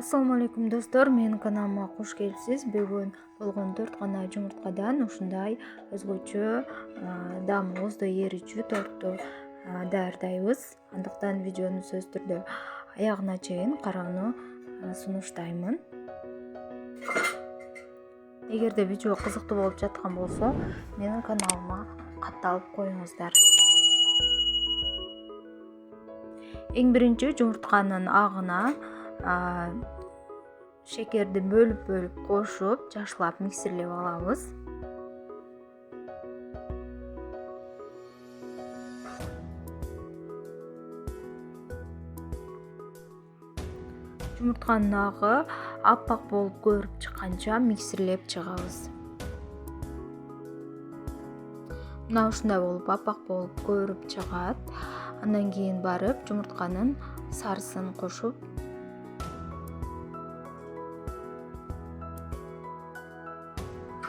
Assalamu alaikum достор, менин каналыма кош келипсиз. Бүгүн болгон 4 гана жумурткадан ушундай өзгөчө даамыбызды ээрүүчү торту даярдайбыз. Андыктан видеону сөзсүз түрдө аягына чейин кароону сунуштаймын. Эгерде видео кызыктуу болуп жаткан болсо, менин каналыма катталып коюңуздар. Эң биринчи жумуртканын агына шекерди бөлүп кошуп, жакшылап миксерлеп алабыз. Жумуртканын агы аппак болуп көрүп чыкканча миксерлеп чыгабыз. Мына ушундай болуп аппак болуп көрүп чыгат. Андан кийин барып жумуртканын сарысын кошуп,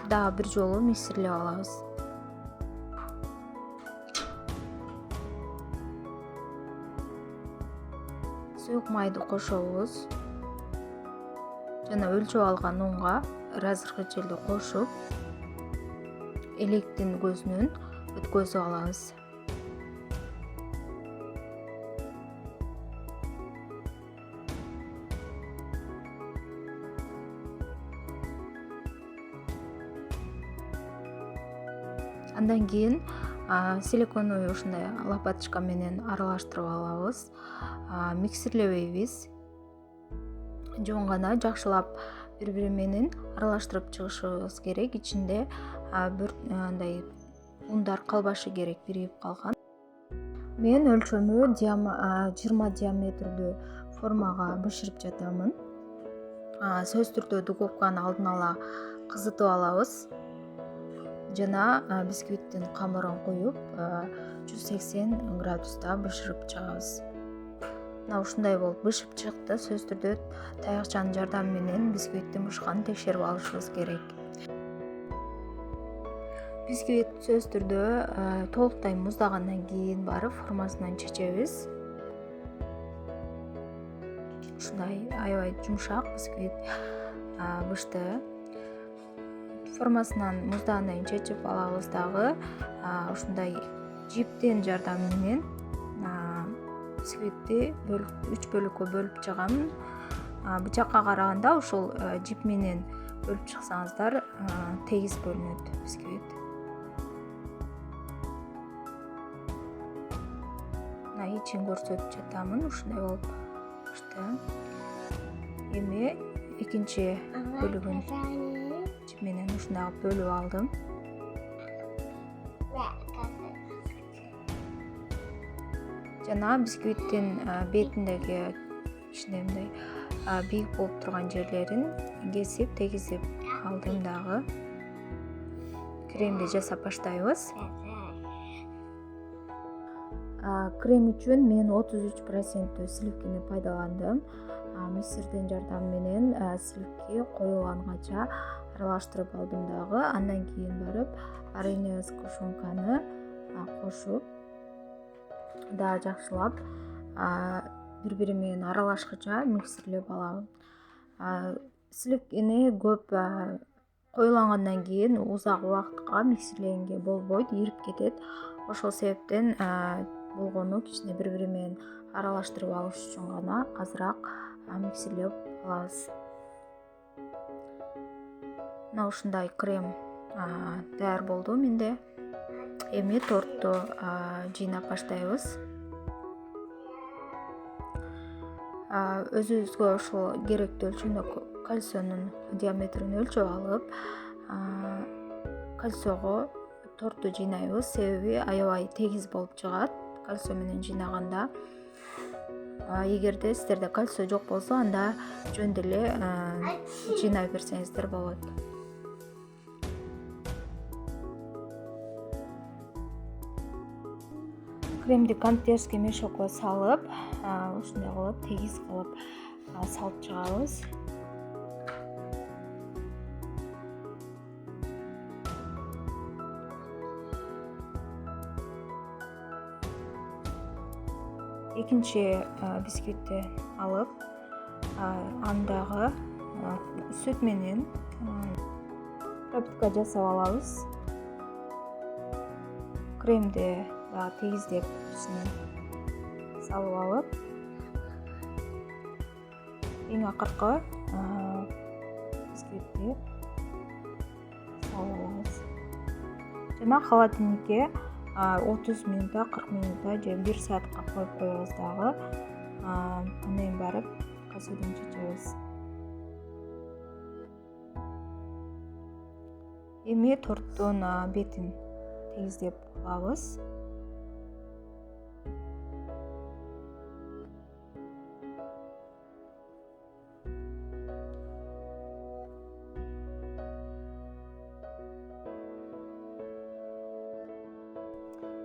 дагы бир жолу миксерлеп алабыз. Суук майды кошобуз. Жана өлчөп алган унга азыркы жерде кошуп, электин көзүнөн өткөзүп алабыз. Андан кийин силиконовый ушундай лопаточка менен аралаштырып алабыз. Миксерлебейбиз. Жөн гана жакшылап бири-бири менен аралаштырып чыгышыбыз керек. Ичинде бир андай ундар калбашы керек, бирип калган. Мен өлчөмү 20 диаметрдүү формага бышырып жатамын. Сөзсүз түрдө духовканы алдын ала кызытып алабыз. Жана бисквиттин камырын куюп 180 градуста бышырып чыгабыз. Мына ушундай болуп бышып чыкты. Сөзсүз түрдө таякчанын жардамы менен бисквиттин бышканын текшерип алышыбыз керек. Бисквит сөзсүз түрдө толуктай муздагандан кийин барып формасынан чечебиз. Ушундай аябай жумшак бисквит бышты. Формасынан муздагандан кийин чечип алабыз дагы. Ушундай жиптин жардамы менен бисквитти 3 бөлүккө бөлүп чыгам. Бычакка караганда ушул жип менен бөлүп чыксаңыздар тегиз бөлүнөт бисквит. Мына ичин көрсөтүп жатамын. Ушундай болуп чыкты. Эми экинчи бөлүгүн жип менен ушундай бөлүп алдым. Жана бисквиттин бетиндеги кичинемдей бийик болуп турган жерлерин кесип, тегизип алдым дагы. Кремди жасап баштайбыз. Крем үчүн мен 33% сливкини пайдаландым. Миксердин жардамы менен сливки коюлганганча аралаштырып алдым дагы. Андан кийин барып варенье сгущенканы кошуп, дагы жакшылап бири-бири менен аралашкыча миксерлеп алам. Сливкини көп коюлгандан кийин узак убакытка миксерлегенге болбойт, ирип кетет. Ошол себептен болгону кичине бири-бири менен аралаштырып алыш үчүн гана азыраак миксерлеп алабыз. Мына ушундай крем даяр болду менде. Эми тортту жыйнап баштайбыз. Өзүбүзгө ошол керектүү өлчөмдө кальционун диаметрин өлчөп алып, кальциого торту жыйнайбыз. Себеби аябай тегиз болуп чыгат кальцио менен жыйнаганда. Эгерде сиздерде кальцио жок болсо, анда жөн деле жыйнай берсеңиздер болот. Кремди кондитерский мешокко салып, ушундай кылып тегиз кылып салып чыгабыз. Экинчи бисквитти алып, андагы сүт менен пропитка жасап алабыз. Кремди да тегиздеп ичине салып алып, эң акыркы бисквитти салып алабыз. Жана холодильникке 30 минутта, 40 минутта же 1 саатка коюп коебуз дагы. Андан кийин барып касуден чечебиз. Эми торттун бетин тегиздеп алабыз.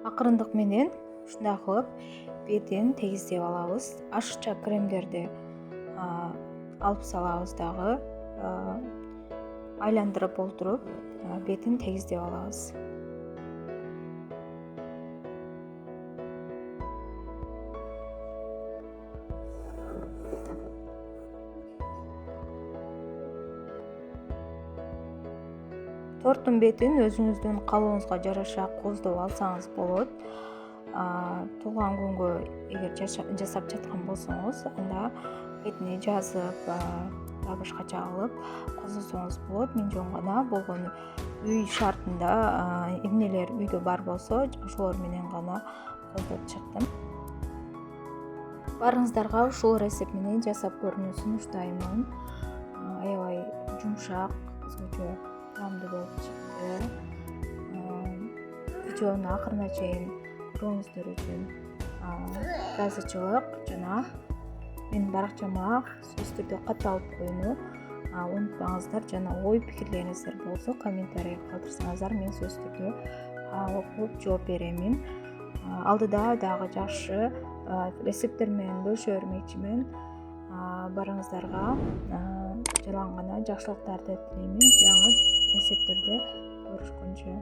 Акырындык менен ушундай кылып бетин тегиздеп алабыз. Ашыкча кремдерди алып салабыз дагы. Айландырып олтуруп бетин тегиздеп алабыз. Торттун бетин өзүңүздүн калыбыңызга жараша кооздоп алсаңыз болот. Туулган күнгө эгер жасап жаткан болсоңуз, анда бетине жазып, башкача кылып кооздосоңуз болот. Мен жөн гана болгону үй шартында эмнелер үйдө бар болсо, ошолор менен гана кооздоп чыктым. Баарыңыздарга ушул рецепт менен жасап көрүүнү сунуштаймын. Аябай жумшак, өзгөчө таамдуу болуп чыкты. Видеону акырына чейин көрүүңүздөр үчүн ыраазычылык жана менин баракчама сөзсүз түрдө катталып коюуну унутпаңыздар. Жана ой пикирлериңиздер болсо комментарий калтырсаңыздар, мен сөзсүз түрдө окуп жооп беремин. Алдыда дагы жакшы рецепттер менен бөлүшө бермекчимин. Барыңыздарга жалаң гана жакшылыктарды тилеймин. Жаңы рецепттерде көрүшкөнчө.